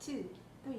2, 3.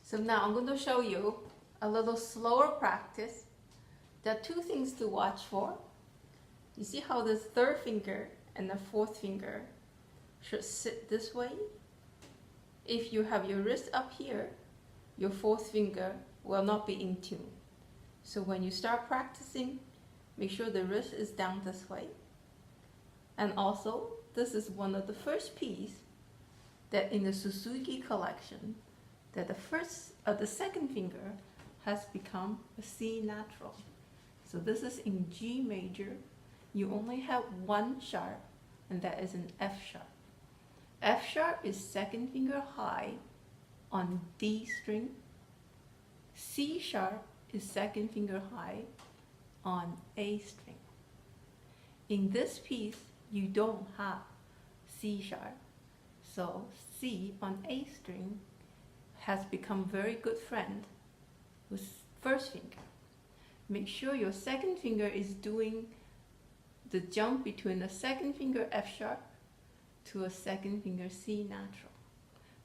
So now I'm going to show you a little slower practice. There are two things to watch for. You see how this third finger and the fourth finger should sit this way? If you have your wrist up here, your fourth finger will not be in tune. So when you start practicing, make sure the wrist is down this way. And also, this is one of the first pieces that in the Suzuki collection, that the second finger has become a C natural. So this is in G major. You only have one sharp, and that is an F sharp. F sharp is second finger high on D string. C sharp is second finger high on A string. In this piece, you don't have C sharp. So C on A string has become very good friend with first finger. Make sure your second finger is doing the jump between the second finger F sharp to a second finger C natural.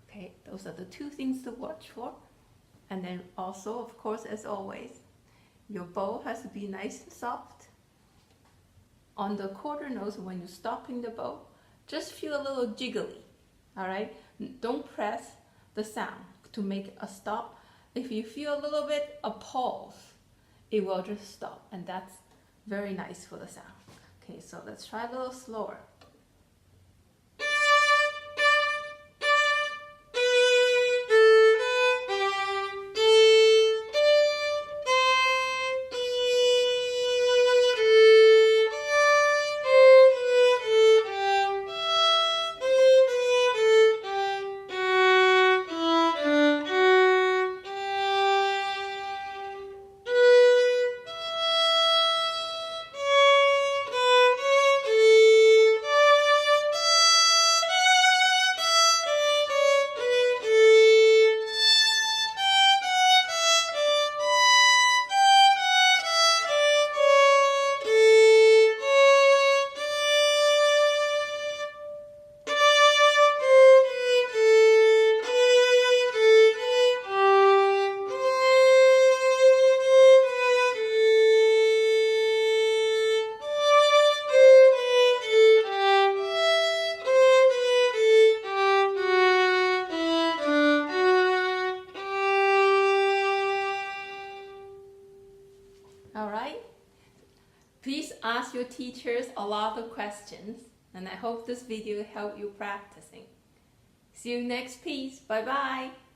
Okay, those are the two things to watch for. And then also, of course, as always, your bow has to be nice and soft. On the quarter notes, when you're stopping the bow, just feel a little jiggly. All right, don't press the sound to make a stop. If you feel a little bit a pause, it will just stop, and that's very nice for the sound. Okay, so let's try a little slower. Alright, please ask your teachers a lot of questions, and I hope this video helped you practicing. See you next piece. Bye bye.